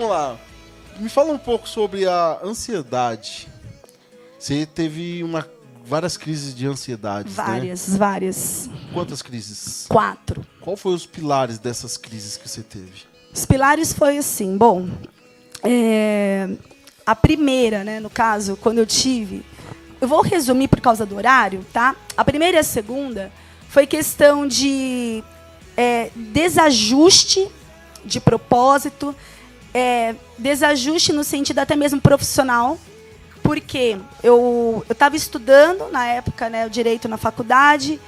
Vamos lá. Me fala um pouco sobre a ansiedade. Você teve várias crises de ansiedade, Várias. Quantas crises? 4. Qual foram os pilares dessas crises que você teve? Os pilares foi assim, a primeira, né, no caso, quando eu tive, eu vou resumir por causa do horário, tá? A primeira e a segunda foi questão de desajuste de propósito, desajuste no sentido até mesmo profissional, porque eu estava estudando na época, né, o direito na faculdade,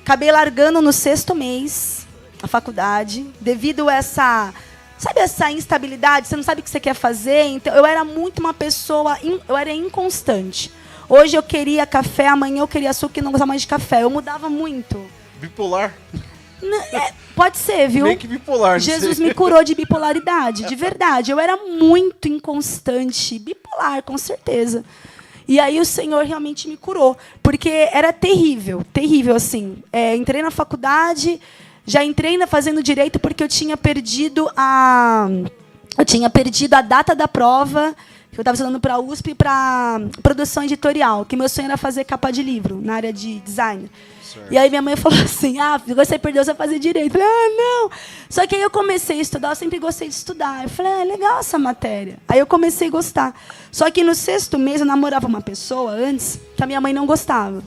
acabei largando no 6º mês a faculdade, devido a essa instabilidade, você não sabe o que você quer fazer. Então, eu era muito uma pessoa, eu era inconstante. Hoje eu queria café, amanhã eu queria açúcar e não gostava mais de café. Eu mudava muito. Bipolar? Pode ser, viu? Meio que bipolar, não Jesus sei. me curou de bipolaridade, de verdade. Eu era muito inconstante, bipolar, com certeza. E aí o Senhor realmente me curou, porque era terrível, assim. Entrei na faculdade, já entrei fazendo direito porque eu tinha perdido a data da prova, que eu estava estudando para a USP para produção editorial, que meu sonho era fazer capa de livro, na área de design. Certo. E aí minha mãe falou assim, você perdeu, você vai fazer direito. Eu falei, não. Só que aí eu comecei a estudar, eu sempre gostei de estudar. Eu falei, legal essa matéria. Aí eu comecei a gostar. Só que no 6º mês eu namorava uma pessoa antes que a minha mãe não gostava.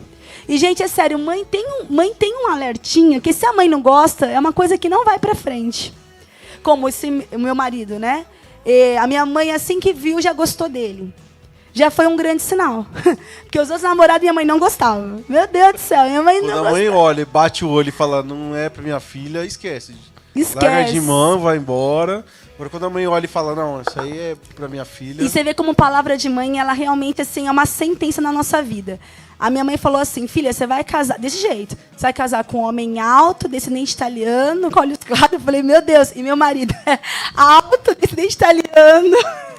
E, gente, é sério, mãe tem um alertinha que se a mãe não gosta, é uma coisa que não vai pra frente. Como o meu marido, né? A minha mãe, assim que viu, já gostou dele. Já foi um grande sinal. Porque os outros namorados, minha mãe não gostava. Meu Deus do céu, minha mãe não gostava. Quando a mãe olha, bate o olho e fala, não é pra minha filha, esquece. Esquece. Larga de mão, vai embora. Agora, quando a mãe olha e fala, não, isso aí é pra minha filha... E você vê como palavra de mãe, ela realmente assim, é uma sentença na nossa vida. A minha mãe falou assim, filha, você vai casar desse jeito. Você vai casar com um homem alto, descendente italiano, com olhos claros. Eu falei, meu Deus. E meu marido é alto, descendente italiano.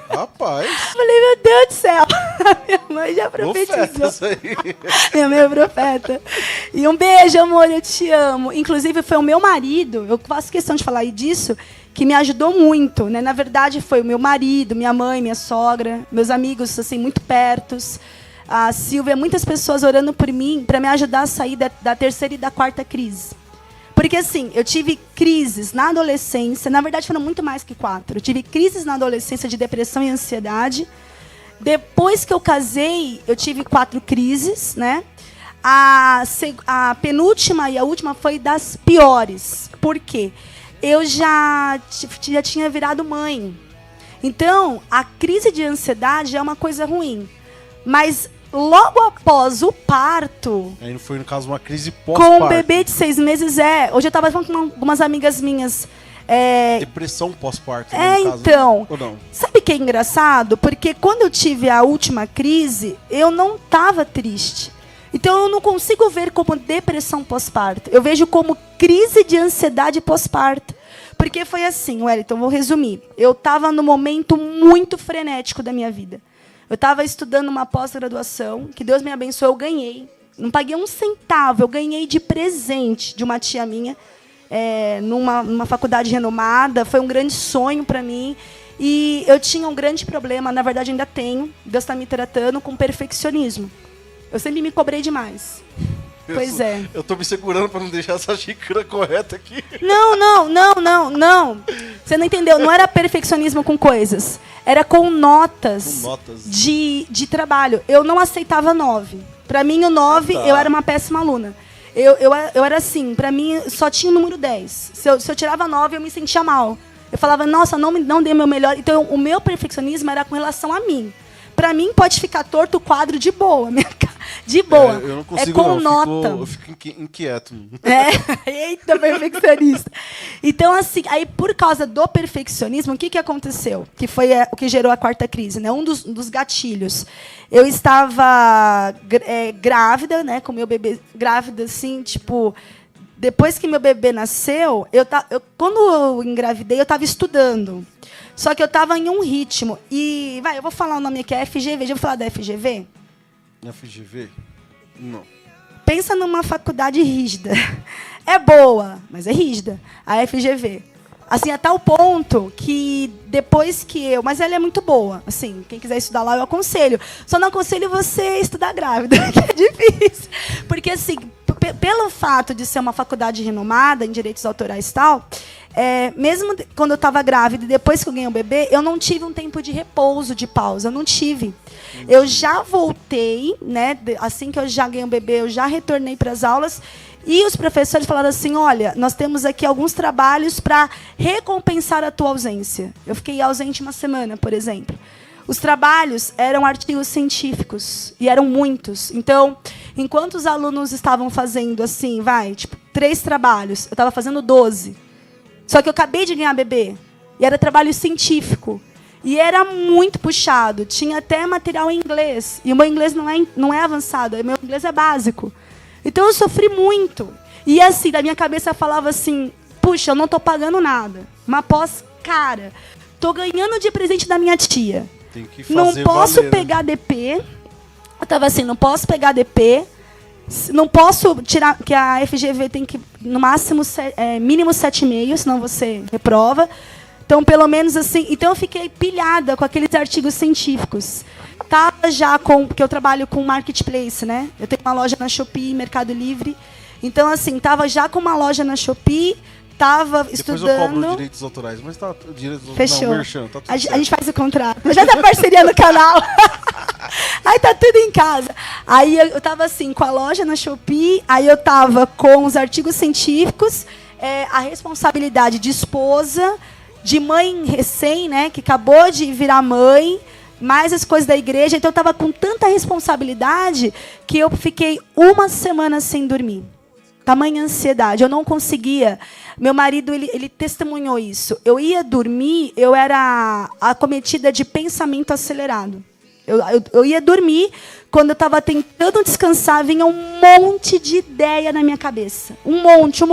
Rapaz. Eu falei, meu Deus do céu. Minha mãe já profetizou. Isso aí. Minha mãe é profeta. E um beijo, amor, eu te amo. Inclusive, foi o meu marido, eu faço questão de falar disso, que me ajudou muito, né? Na verdade, foi o meu marido, minha mãe, minha sogra, meus amigos, assim, muito pertos. A Silvia, muitas pessoas orando por mim para me ajudar a sair da 3ª e da 4ª crise. Porque, assim, eu tive crises na adolescência, na verdade foram muito mais que 4. Eu tive crises na adolescência de depressão e ansiedade. Depois que eu casei, eu tive 4 crises, né? A penúltima e a última foi das piores. Por quê? Eu já tinha virado mãe. Então, a crise de ansiedade é uma coisa ruim. Mas logo após o parto... Aí foi, no caso, uma crise pós-parto. Com um bebê de 6 meses, Hoje eu estava falando com algumas amigas minhas. Depressão pós-parto, no caso. Então. Ou não? Sabe o que é engraçado? Porque quando eu tive a última crise, eu não estava triste. Então eu não consigo ver como depressão pós-parto. Eu vejo como crise de ansiedade pós-parto. Porque foi assim, Wellington, vou resumir. Eu estava num momento muito frenético da minha vida. Eu estava estudando uma pós-graduação, que Deus me abençoou, eu ganhei. Não paguei um centavo, eu ganhei de presente de uma tia minha, numa faculdade renomada. Foi um grande sonho para mim. E eu tinha um grande problema, na verdade ainda tenho, Deus está me tratando, com perfeccionismo. Eu sempre me cobrei demais. Pois é. Eu tô me segurando para não deixar essa xícara correta aqui. Não. Você não entendeu, não era perfeccionismo com coisas. Era com notas, de trabalho. Eu não aceitava 9. Para mim, o 9, eu era uma péssima aluna. Eu era assim, para mim, só tinha o número 10. Se eu tirava 9, eu me sentia mal. Eu falava, nossa, não dei o meu melhor. Então, o meu perfeccionismo era com relação a mim. Para mim, pode ficar torto o quadro de boa. De boa. Eu não consigo, com nota. Eu fico inquieto. Eita, perfeccionista. Então, assim, aí por causa do perfeccionismo, o que aconteceu? Que foi o que gerou a 4ª crise, né? Um dos gatilhos. Eu estava grávida, né? Com meu bebê grávida, assim, tipo... Depois que meu bebê nasceu, quando eu engravidei, eu estava estudando. Só que eu estava em um ritmo. E, eu vou falar o nome aqui, é FGV. Já vou falar da FGV? FGV? Não. Pensa numa faculdade rígida. É boa, mas é rígida. A FGV. Assim, a tal ponto que depois que eu... Mas ela é muito boa, assim, quem quiser estudar lá eu aconselho. Só não aconselho você estudar grávida, que é difícil. Porque, assim, pelo fato de ser uma faculdade renomada em direitos autorais e tal, mesmo quando eu estava grávida e depois que eu ganhei o bebê, eu não tive um tempo de repouso, de pausa, eu não tive. Eu já voltei, né, assim que eu já ganhei o bebê, eu já retornei para as aulas. E os professores falaram assim, olha, nós temos aqui alguns trabalhos para recompensar a tua ausência. Eu fiquei ausente uma semana, por exemplo. Os trabalhos eram artigos científicos, e eram muitos. Então, enquanto os alunos estavam fazendo, assim, 3 trabalhos, eu estava fazendo 12. Só que eu acabei de ganhar bebê, e era trabalho científico. E era muito puxado, tinha até material em inglês. E o meu inglês não é avançado, o meu inglês é básico. Então eu sofri muito. E assim, da minha cabeça falava assim, puxa, eu não estou pagando nada. Uma pós cara. Estou ganhando de presente da minha tia. Tem que fazer não posso valer, pegar DP. Eu estava assim, não posso pegar DP. Não posso tirar, que a FGV tem que, no máximo, mínimo 7,5, senão você reprova. Então, pelo menos assim... Então, eu fiquei pilhada com aqueles artigos científicos. Estava já porque eu trabalho com marketplace, né? Eu tenho uma loja na Shopee, Mercado Livre. Então, assim, estava já com uma loja na Shopee, estava estudando... Depois eu cobro direitos autorais, mas tá... Fechou. Não, merchan, tá tudo a gente faz o contrato. Já tá parceria no canal. Aí tá tudo em casa. Aí eu estava assim, com a loja na Shopee, aí eu estava com os artigos científicos, a responsabilidade de esposa, de mãe recém, né, que acabou de virar mãe, mais as coisas da igreja. Então eu estava com tanta responsabilidade que eu fiquei uma semana sem dormir. Tamanha ansiedade, eu não conseguia. Meu marido, ele testemunhou isso. Eu ia dormir, eu era acometida de pensamento acelerado. Eu ia dormir, quando eu estava tentando descansar, vinha um monte de ideia na minha cabeça. Um monte.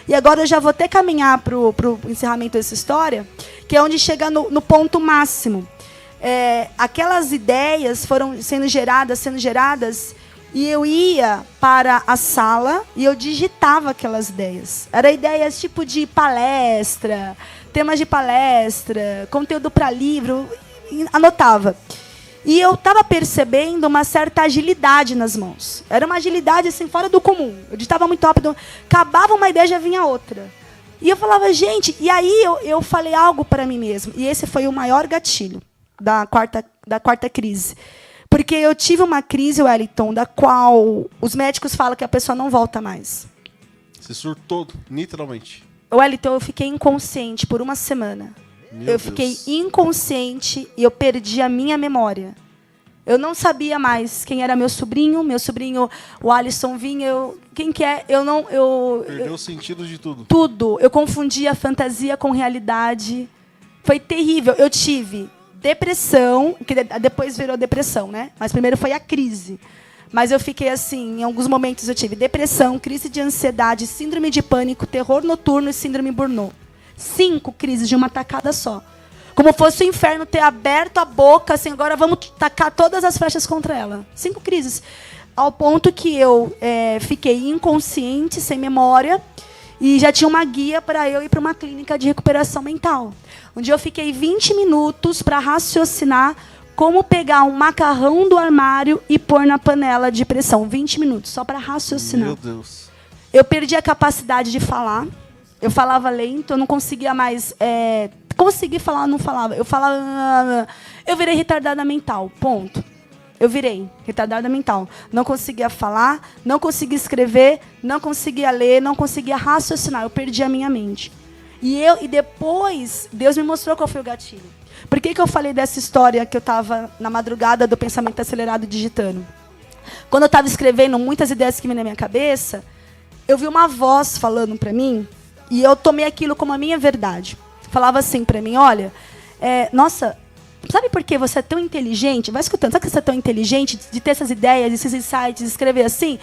E agora eu já vou até caminhar para o encerramento dessa história, que é onde chega no ponto máximo. Aquelas ideias foram sendo geradas, e eu ia para a sala e eu digitava aquelas ideias. Eram ideias tipo de palestra, temas de palestra, conteúdo para livro, anotava. E eu estava percebendo uma certa agilidade nas mãos. Era uma agilidade assim, fora do comum. Eu digitava muito rápido, acabava uma ideia, já vinha outra. E eu falava, gente... E aí eu falei algo para mim mesma. E esse foi o maior gatilho da quarta crise. Porque eu tive uma crise, Wellington, da qual os médicos falam que a pessoa não volta mais. Você surtou, literalmente. Wellington, eu fiquei inconsciente por uma semana. Eu fiquei inconsciente e eu perdi a minha memória. Eu não sabia mais quem era meu sobrinho, o Alisson vinha, quem que é? Perdeu o sentido de tudo. Tudo. Eu confundia fantasia com realidade. Foi terrível. Eu tive depressão, que depois virou depressão, né? Mas primeiro foi a crise. Mas eu fiquei assim, em alguns momentos eu tive depressão, crise de ansiedade, síndrome de pânico, terror noturno e síndrome Burnout. 5 crises de uma tacada só. Como fosse o inferno ter aberto a boca, assim, agora vamos tacar todas as flechas contra ela. 5 crises. Ao ponto que eu fiquei inconsciente, sem memória, e já tinha uma guia para eu ir para uma clínica de recuperação mental. Onde eu fiquei 20 minutos para raciocinar como pegar um macarrão do armário e pôr na panela de pressão. 20 minutos, só para raciocinar. Meu Deus. Eu perdi a capacidade de falar. Eu falava lento, eu não conseguia mais... Consegui falar, não falava. Eu falava... Eu virei retardada mental, ponto. Eu virei retardada mental. Não conseguia falar, não conseguia escrever, não conseguia ler, não conseguia raciocinar. Eu perdi a minha mente. E depois, Deus me mostrou qual foi o gatilho. Por que eu falei dessa história que eu estava na madrugada do pensamento acelerado digitando? Quando eu estava escrevendo muitas ideias que vinham na minha cabeça, eu vi uma voz falando para mim e eu tomei aquilo como a minha verdade. Falava assim para mim, olha, nossa, sabe por que você é tão inteligente? Vai escutando, sabe por que você é tão inteligente de ter essas ideias, esses insights, escrever assim?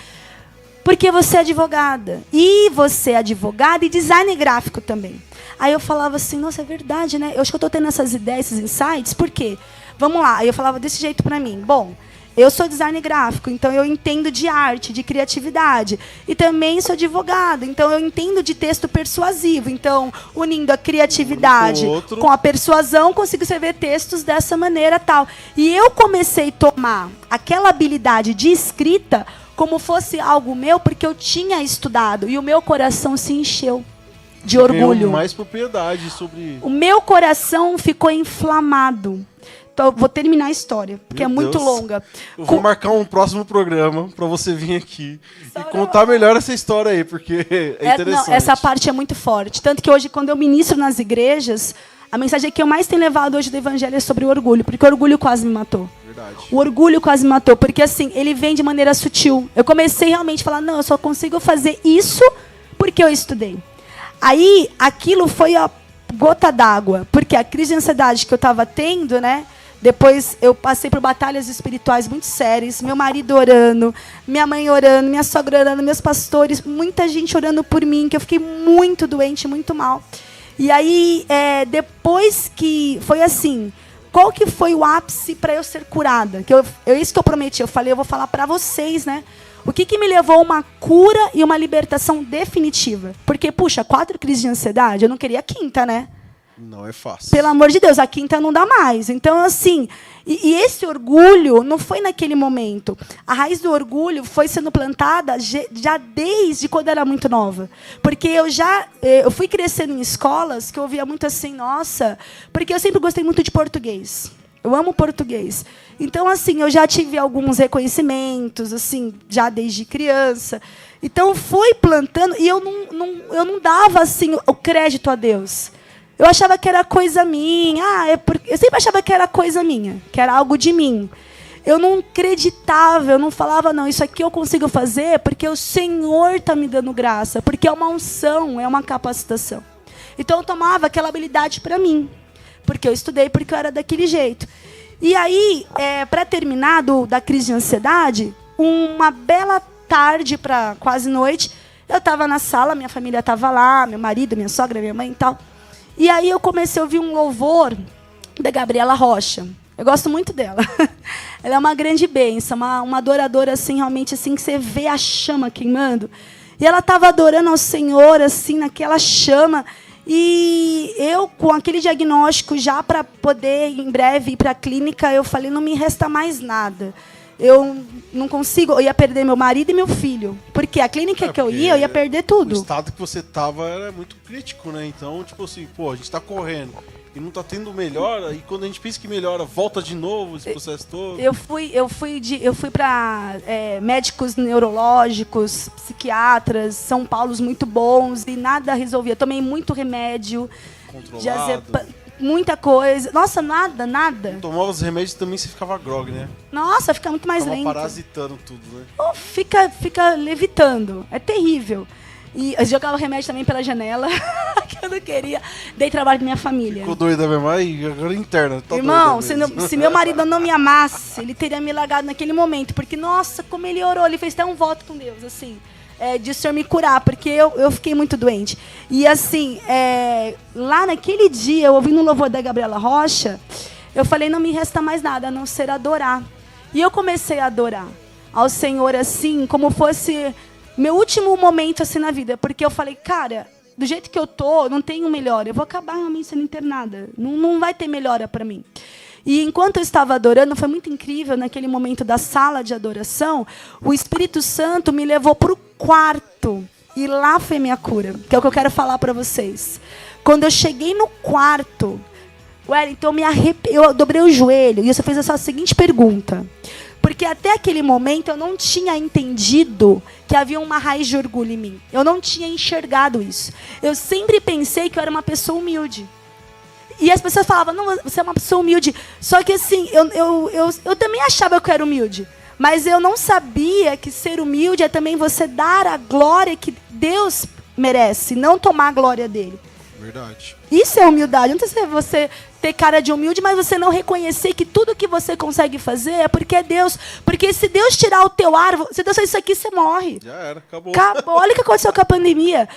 Porque você é advogada. E você é advogada e design gráfico também. Aí eu falava assim, nossa, é verdade, né? Eu acho que eu estou tendo essas ideias, esses insights, por quê? Vamos lá. Aí eu falava desse jeito para mim. Bom, Eu sou designer gráfico, então eu entendo de arte, de criatividade. E também sou advogada, então eu entendo de texto persuasivo. Então, unindo a criatividade com a persuasão, consigo escrever textos dessa maneira tal. E eu comecei a tomar aquela habilidade de escrita como fosse algo meu, porque eu tinha estudado. E o meu coração se encheu de orgulho. Mais propriedade sobre... O meu coração ficou inflamado. Então, eu vou terminar a história, porque Meu é muito Deus. longa. Eu vou marcar um próximo programa para você vir aqui e contar melhor essa história aí, porque é interessante. Não, essa parte é muito forte. Tanto que hoje, quando eu ministro nas igrejas, a mensagem que eu mais tenho levado hoje do evangelho é sobre o orgulho, porque o orgulho quase me matou. Verdade. O orgulho quase me matou, porque assim, ele vem de maneira sutil. Eu comecei realmente a falar, não, eu só consigo fazer isso porque eu estudei. Aí, aquilo foi a gota d'água, porque a crise de ansiedade que eu estava tendo, né? Depois eu passei por batalhas espirituais muito sérias, meu marido orando, minha mãe orando, minha sogra orando, meus pastores, muita gente orando por mim, que eu fiquei muito doente, muito mal. E aí, depois que foi assim, qual que foi o ápice para eu ser curada? Isso que eu prometi, eu falei, eu vou falar para vocês, né? O que me levou a uma cura e uma libertação definitiva? Porque, puxa, 4 crises de ansiedade, eu não queria a quinta, né? Não é fácil. Pelo amor de Deus, a quinta não dá mais. Então, assim, e esse orgulho não foi naquele momento. A raiz do orgulho foi sendo plantada já desde quando eu era muito nova. Porque eu fui crescendo em escolas que eu ouvia muito assim, nossa, porque eu sempre gostei muito de português. Eu amo português. Então, assim, eu já tive alguns reconhecimentos, assim, já desde criança. Então, foi plantando e eu não dava, assim, o crédito a Deus. Eu achava que era coisa minha. Eu sempre achava que era coisa minha, que era algo de mim. Eu não acreditava, eu não falava, não, isso aqui eu consigo fazer porque o Senhor está me dando graça, porque é uma unção, é uma capacitação. Então, eu tomava aquela habilidade para mim, porque eu estudei, porque eu era daquele jeito. E aí, para terminar da crise de ansiedade, uma bela tarde para quase noite, eu estava na sala, minha família estava lá, meu marido, minha sogra, minha mãe e tal. E aí eu comecei a ouvir um louvor da Gabriela Rocha. Eu gosto muito dela. Ela é uma grande bênção, uma adoradora assim, realmente assim, que você vê a chama queimando. E ela estava adorando ao Senhor, assim, naquela chama. E eu, com aquele diagnóstico já para poder, em breve, ir para a clínica, eu falei, não me resta mais nada. Eu não consigo, eu ia perder meu marido e meu filho. Porque a clínica que eu ia perder tudo. O estado que você estava era muito crítico, né? Então, tipo assim, a gente está correndo e não está tendo melhora, e quando a gente pensa que melhora, volta de novo esse processo todo. Eu fui para médicos neurológicos, psiquiatras, São Paulos muito bons, e nada resolvia. Tomei muito remédio. Controlado. Muita coisa. Nossa, nada. Tomava os remédios também, você ficava grog, né? Nossa, fica muito mais lento. Parasitando tudo, né? Fica levitando. É terrível. E eu jogava remédio também pela janela, que eu não queria. Dei trabalho pra minha família. Ficou doida mesmo? Aí, agora interna. Tá Irmão, se meu marido não me amasse, ele teria me largado naquele momento. Porque, nossa, como ele orou. Ele fez até um voto com Deus, assim. De o Senhor me curar, porque eu fiquei muito doente. E assim, lá naquele dia, eu ouvindo o louvor da Gabriela Rocha, eu falei, não me resta mais nada, a não ser adorar. E eu comecei a adorar ao Senhor, assim, como fosse meu último momento assim na vida. Porque eu falei, cara, do jeito que eu tô, não tenho melhora. Eu vou acabar realmente sendo internada. Não vai ter melhora para mim. E enquanto eu estava adorando, foi muito incrível, naquele momento da sala de adoração, o Espírito Santo me levou para o quarto. E lá foi minha cura, que é o que eu quero falar para vocês. Quando eu cheguei no quarto, então eu dobrei o joelho e você fez essa seguinte pergunta. Porque até aquele momento eu não tinha entendido que havia uma raiz de orgulho em mim. Eu não tinha enxergado isso. Eu sempre pensei que eu era uma pessoa humilde. E as pessoas falavam, não, você é uma pessoa humilde. Só que assim, eu também achava que eu era humilde. Mas eu não sabia que ser humilde é também você dar a glória que Deus merece, não tomar a glória dele. Verdade. Isso é humildade. Não sei se é você ter cara de humilde, mas você não reconhecer que tudo que você consegue fazer é porque é Deus. Porque se Deus tirar o teu ar, se Deus fizer isso aqui, você morre. Já era, acabou. Olha o que aconteceu com a pandemia.